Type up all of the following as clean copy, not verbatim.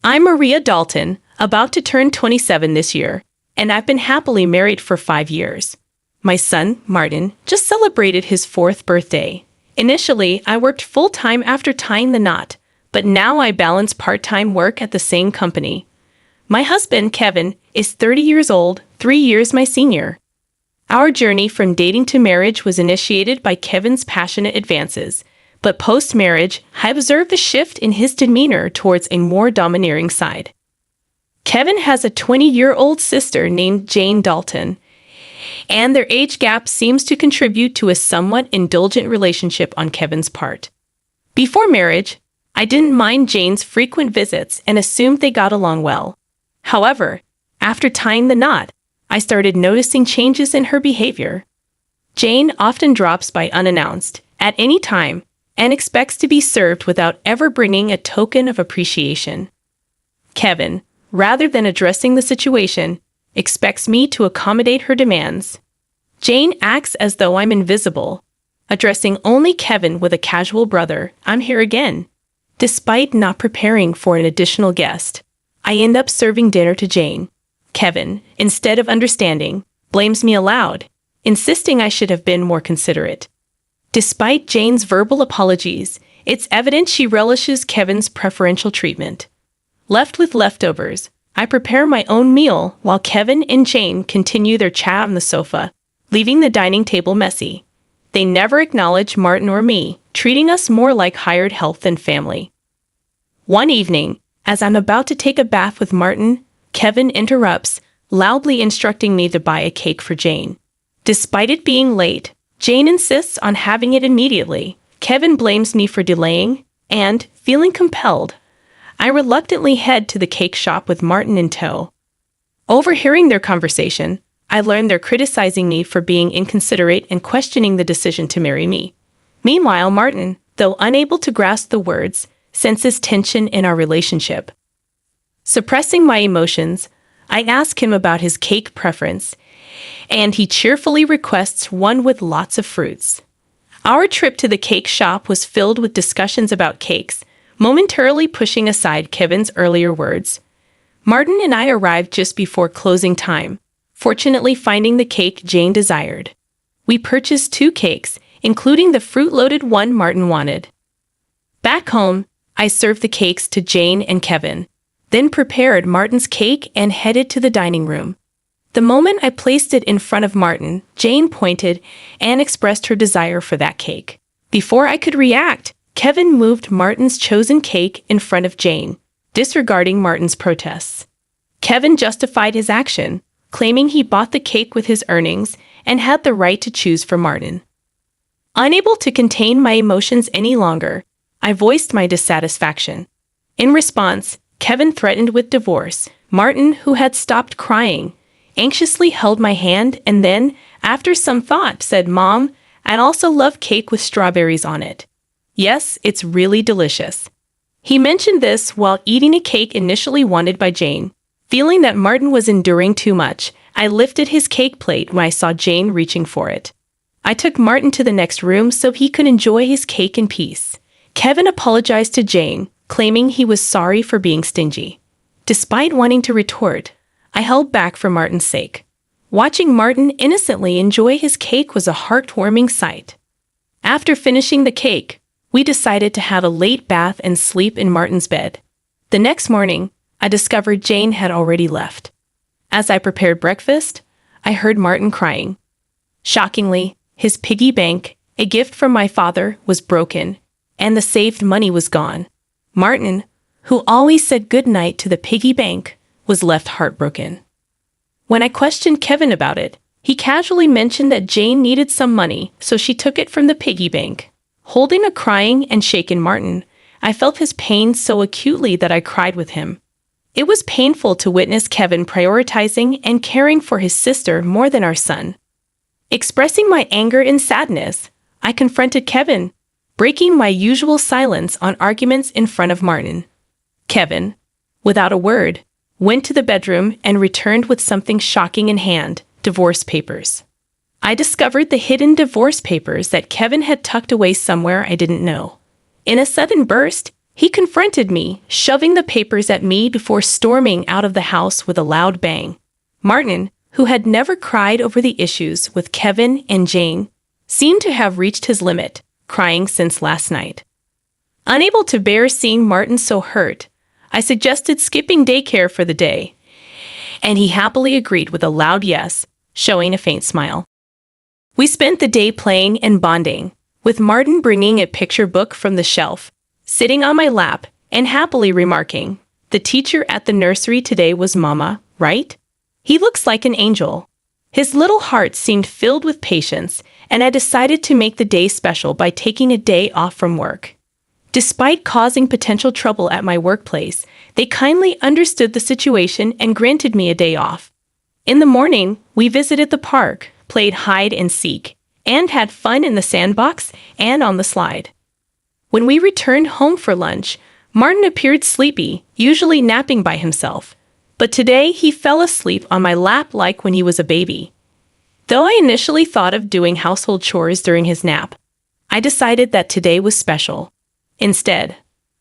I'm Maria Dalton, about to turn 27 this year, and I've been happily married for 5 years. My son, Martin, just celebrated his 4th birthday. Initially, I worked full-time after tying the knot, but now I balance part-time work at the same company. My husband, Kevin, is 30 years old, 3 years my senior. Our journey from dating to marriage was initiated by Kevin's passionate advances, but post-marriage, I observed a shift in his demeanor towards a more domineering side. Kevin has a 20-year-old sister named Jane Dalton, and their age gap seems to contribute to a somewhat indulgent relationship on Kevin's part. Before marriage, I didn't mind Jane's frequent visits and assumed they got along well. However, after tying the knot, I started noticing changes in her behavior. Jane often drops by unannounced, at any time, and expects to be served without ever bringing a token of appreciation. Kevin, rather than addressing the situation, expects me to accommodate her demands. Jane acts as though I'm invisible, addressing only Kevin with a casual "brother, I'm here again." Despite not preparing for an additional guest, I end up serving dinner to Jane. Kevin, instead of understanding, blames me aloud, insisting I should have been more considerate. Despite Jane's verbal apologies, it's evident she relishes Kevin's preferential treatment. Left with leftovers, I prepare my own meal while Kevin and Jane continue their chat on the sofa, leaving the dining table messy. They never acknowledge Martin or me, treating us more like hired help than family. One evening, as I'm about to take a bath with Martin, Kevin interrupts, loudly instructing me to buy a cake for Jane. Despite it being late, Jane insists on having it immediately. Kevin blames me for delaying, and, feeling compelled, I reluctantly head to the cake shop with Martin in tow. Overhearing their conversation, I learn they're criticizing me for being inconsiderate and questioning the decision to marry me. Meanwhile, Martin, though unable to grasp the words, senses tension in our relationship. Suppressing my emotions, I ask him about his cake preference, and he cheerfully requests one with lots of fruits. Our trip to the cake shop was filled with discussions about cakes, momentarily pushing aside Kevin's earlier words. Martin and I arrived just before closing time, fortunately finding the cake Jane desired. We purchased 2 cakes, including the fruit-loaded one Martin wanted. Back home, I served the cakes to Jane and Kevin, then prepared Martin's cake and headed to the dining room. The moment I placed it in front of Martin, Jane pointed and expressed her desire for that cake. Before I could react, Kevin moved Martin's chosen cake in front of Jane, disregarding Martin's protests. Kevin justified his action, claiming he bought the cake with his earnings and had the right to choose for Martin. Unable to contain my emotions any longer, I voiced my dissatisfaction. In response, Kevin threatened with divorce. Martin, who had stopped crying, anxiously held my hand and then, after some thought, said, "Mom, I'd also love cake with strawberries on it. Yes, it's really delicious." He mentioned this while eating a cake initially wanted by Jane. Feeling that Martin was enduring too much, I lifted his cake plate when I saw Jane reaching for it. I took Martin to the next room so he could enjoy his cake in peace. Kevin apologized to Jane, claiming he was sorry for being stingy. Despite wanting to retort, I held back for Martin's sake. Watching Martin innocently enjoy his cake was a heartwarming sight. After finishing the cake, we decided to have a late bath and sleep in Martin's bed. The next morning, I discovered Jane had already left. As I prepared breakfast, I heard Martin crying. Shockingly, his piggy bank, a gift from my father, was broken, and the saved money was gone. Martin, who always said goodnight to the piggy bank, was left heartbroken. When I questioned Kevin about it, he casually mentioned that Jane needed some money, so she took it from the piggy bank. Holding a crying and shaken Martin, I felt his pain so acutely that I cried with him. It was painful to witness Kevin prioritizing and caring for his sister more than our son. Expressing my anger and sadness, I confronted Kevin, breaking my usual silence on arguments in front of Martin. Kevin, without a word, went to the bedroom and returned with something shocking in hand: divorce papers. I discovered the hidden divorce papers that Kevin had tucked away somewhere I didn't know. In a sudden burst, He confronted me, shoving the papers at me before storming out of the house with a loud bang. Martin, who had never cried over the issues with Kevin and Jane, seemed to have reached his limit, crying since last night. Unable to bear seeing Martin so hurt, I suggested skipping daycare for the day, and he happily agreed with a loud yes, showing a faint smile. We spent the day playing and bonding, with Martin bringing a picture book from the shelf, sitting on my lap, and happily remarking, "The teacher at the nursery today was Mama, right? He looks like an angel." His little heart seemed filled with patience, and I decided to make the day special by taking a day off from work. Despite causing potential trouble at my workplace, they kindly understood the situation and granted me a day off. In the morning, we visited the park, played hide and seek, and had fun in the sandbox and on the slide. When we returned home for lunch, Martin appeared sleepy, usually napping by himself. But today he fell asleep on my lap like when he was a baby. Though I initially thought of doing household chores during his nap, I decided that today was special. Instead,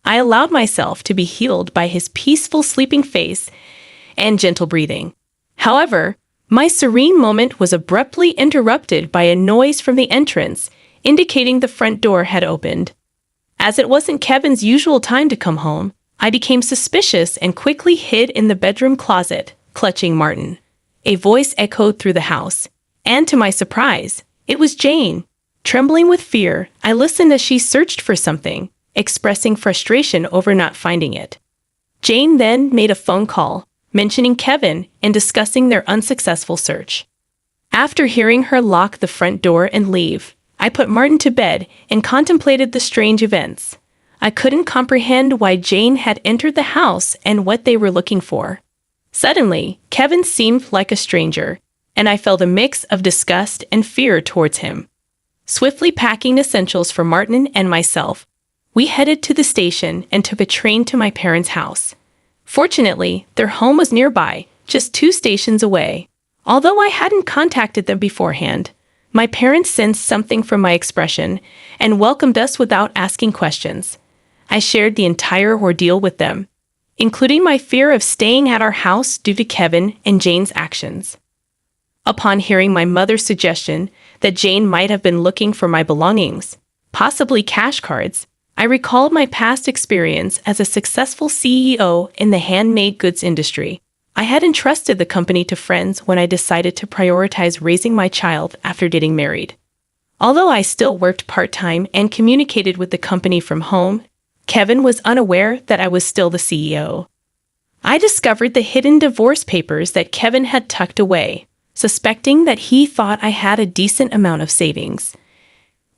I allowed myself to be healed by his peaceful sleeping face and gentle breathing. However, my serene moment was abruptly interrupted by a noise from the entrance, indicating the front door had opened. As it wasn't Kevin's usual time to come home, I became suspicious and quickly hid in the bedroom closet, clutching Martin. A voice echoed through the house, and to my surprise, it was Jane. Trembling with fear, I listened as she searched for something, expressing frustration over not finding it. Jane then made a phone call, mentioning Kevin and discussing their unsuccessful search. After hearing her lock the front door and leave, I put Martin to bed and contemplated the strange events. I couldn't comprehend why Jane had entered the house and what they were looking for. Suddenly, Kevin seemed like a stranger, and I felt a mix of disgust and fear towards him. Swiftly packing essentials for Martin and myself, we headed to the station and took a train to my parents' house. Fortunately, their home was nearby, just 2 stations away. Although I hadn't contacted them beforehand, my parents sensed something from my expression and welcomed us without asking questions. I shared the entire ordeal with them, including my fear of staying at our house due to Kevin and Jane's actions. Upon hearing my mother's suggestion that Jane might have been looking for my belongings, possibly cash cards, I recalled my past experience as a successful CEO in the handmade goods industry. I had entrusted the company to friends when I decided to prioritize raising my child after getting married. Although I still worked part-time and communicated with the company from home, Kevin was unaware that I was still the CEO. I discovered the hidden divorce papers that Kevin had tucked away, suspecting that he thought I had a decent amount of savings.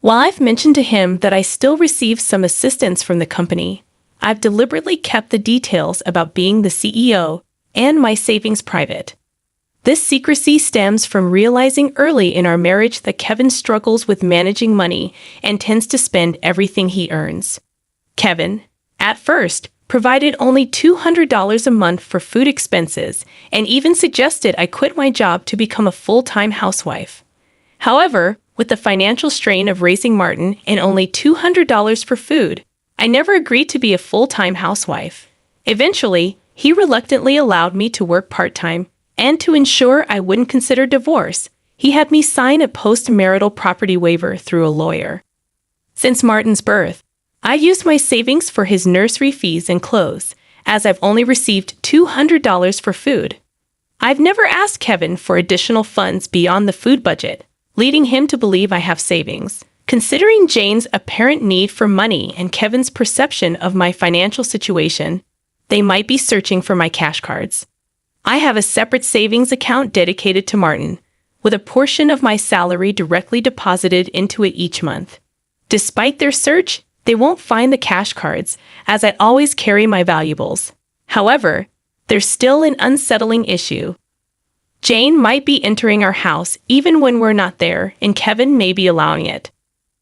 While I've mentioned to him that I still received some assistance from the company, I've deliberately kept the details about being the CEO and my savings private. This secrecy stems from realizing early in our marriage that Kevin struggles with managing money and tends to spend everything he earns. Kevin, at first, provided only $200 a month for food expenses and even suggested I quit my job to become a full-time housewife. However, with the financial strain of raising Martin and only $200 for food, I never agreed to be a full-time housewife. Eventually, he reluctantly allowed me to work part-time, and to ensure I wouldn't consider divorce, he had me sign a post-marital property waiver through a lawyer. Since Martin's birth, I used my savings for his nursery fees and clothes, as I've only received $200 for food. I've never asked Kevin for additional funds beyond the food budget, leading him to believe I have savings. Considering Jane's apparent need for money and Kevin's perception of my financial situation, they might be searching for my cash cards. I have a separate savings account dedicated to Martin, with a portion of my salary directly deposited into it each month. Despite their search, they won't find the cash cards, as I always carry my valuables. However, there's still an unsettling issue. Jane might be entering our house even when we're not there, and Kevin may be allowing it.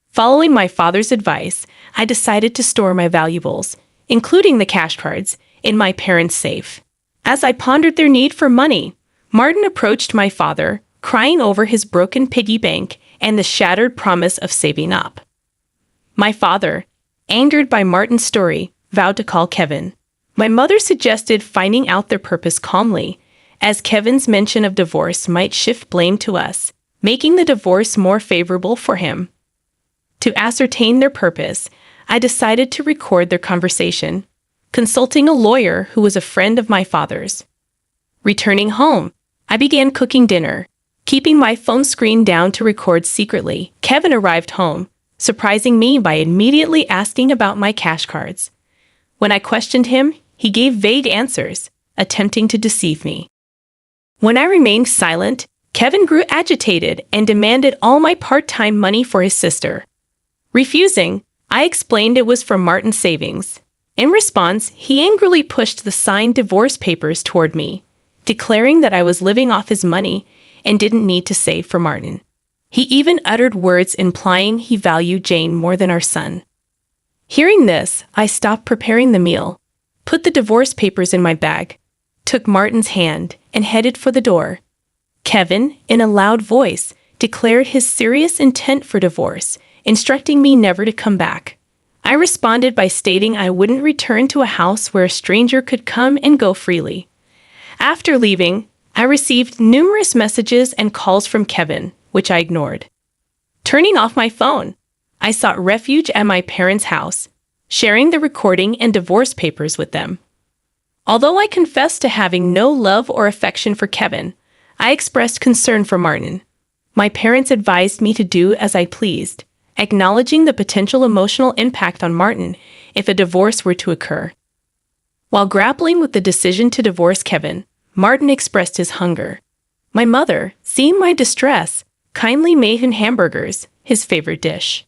Following my father's advice, I decided to store my valuables, including the cash cards, in my parents' safe. As I pondered their need for money, Martin approached my father, crying over his broken piggy bank and the shattered promise of saving up. My father, angered by Martin's story, vowed to call Kevin. My mother suggested finding out their purpose calmly, as Kevin's mention of divorce might shift blame to us, making the divorce more favorable for him. To ascertain their purpose, I decided to record their conversation, consulting a lawyer who was a friend of my father's. Returning home, I began cooking dinner, keeping my phone screen down to record secretly. Kevin arrived home, surprising me by immediately asking about my cash cards. When I questioned him, he gave vague answers, attempting to deceive me. When I remained silent, Kevin grew agitated and demanded all my part-time money for his sister. Refusing, I explained it was from Martin's savings. In response, he angrily pushed the signed divorce papers toward me, declaring that I was living off his money and didn't need to save for Martin. He even uttered words implying he valued Jane more than our son. Hearing this, I stopped preparing the meal, put the divorce papers in my bag, took Martin's hand, and headed for the door. Kevin, in a loud voice, declared his serious intent for divorce, instructing me never to come back. I responded by stating I wouldn't return to a house where a stranger could come and go freely. After leaving, I received numerous messages and calls from Kevin, which I ignored. Turning off my phone, I sought refuge at my parents' house, sharing the recording and divorce papers with them. Although I confessed to having no love or affection for Kevin, I expressed concern for Martin. My parents advised me to do as I pleased, acknowledging the potential emotional impact on Martin if a divorce were to occur. While grappling with the decision to divorce Kevin, Martin expressed his hunger. My mother, seeing my distress, kindly made him hamburgers, his favorite dish.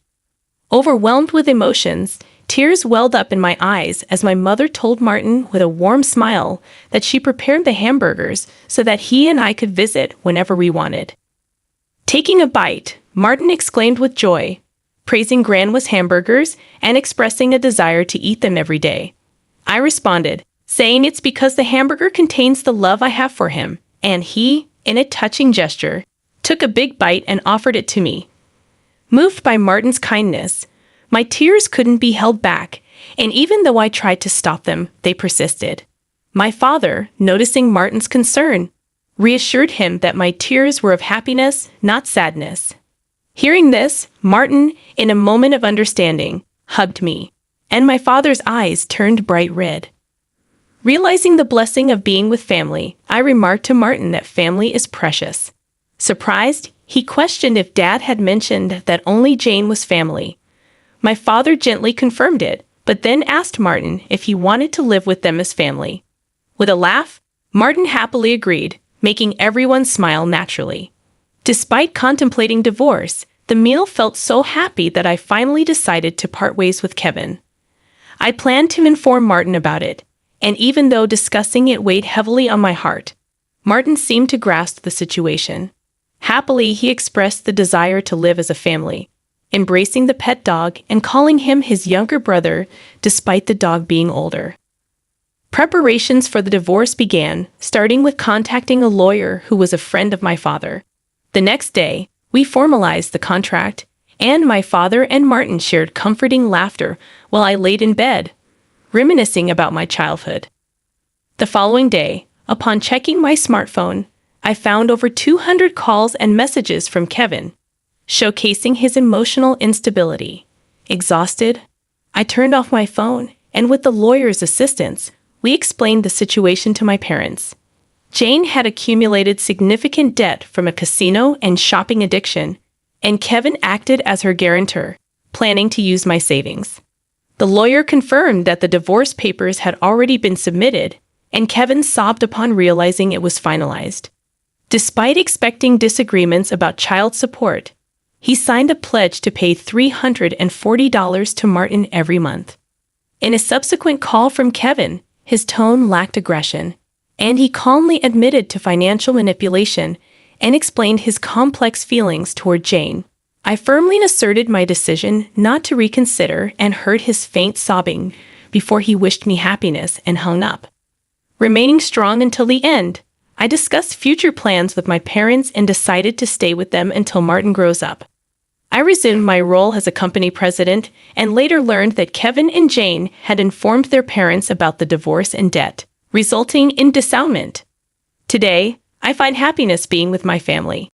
Overwhelmed with emotions, tears welled up in my eyes as my mother told Martin with a warm smile that she prepared the hamburgers so that he and I could visit whenever we wanted. Taking a bite, Martin exclaimed with joy, praising Grandma's hamburgers and expressing a desire to eat them every day. I responded, saying it's because the hamburger contains the love I have for him, and he, in a touching gesture, took a big bite and offered it to me. Moved by Martin's kindness, my tears couldn't be held back, and even though I tried to stop them, they persisted. My father, noticing Martin's concern, reassured him that my tears were of happiness, not sadness. Hearing this, Martin, in a moment of understanding, hugged me, and my father's eyes turned bright red. Realizing the blessing of being with family, I remarked to Martin that family is precious. Surprised, he questioned if Dad had mentioned that only Jane was family. My father gently confirmed it, but then asked Martin if he wanted to live with them as family. With a laugh, Martin happily agreed, making everyone smile naturally. Despite contemplating divorce, the meal felt so happy that I finally decided to part ways with Kevin. I planned to inform Martin about it, and even though discussing it weighed heavily on my heart, Martin seemed to grasp the situation. Happily, he expressed the desire to live as a family, embracing the pet dog and calling him his younger brother despite the dog being older. Preparations for the divorce began, starting with contacting a lawyer who was a friend of my father. The next day, we formalized the contract, and my father and Martin shared comforting laughter while I laid in bed, reminiscing about my childhood. The following day, upon checking my smartphone, I found over 200 calls and messages from Kevin, showcasing his emotional instability. Exhausted, I turned off my phone, and with the lawyer's assistance, we explained the situation to my parents. Jane had accumulated significant debt from a casino and shopping addiction, and Kevin acted as her guarantor, planning to use my savings. The lawyer confirmed that the divorce papers had already been submitted, and Kevin sobbed upon realizing it was finalized. Despite expecting disagreements about child support, he signed a pledge to pay $340 to Martin every month. In a subsequent call from Kevin, his tone lacked aggression, and he calmly admitted to financial manipulation and explained his complex feelings toward Jane. I firmly asserted my decision not to reconsider and heard his faint sobbing before he wished me happiness and hung up. Remaining strong until the end, I discussed future plans with my parents and decided to stay with them until Martin grows up. I resumed my role as a company president and later learned that Kevin and Jane had informed their parents about the divorce and debt, resulting in disownement. Today, I find happiness being with my family.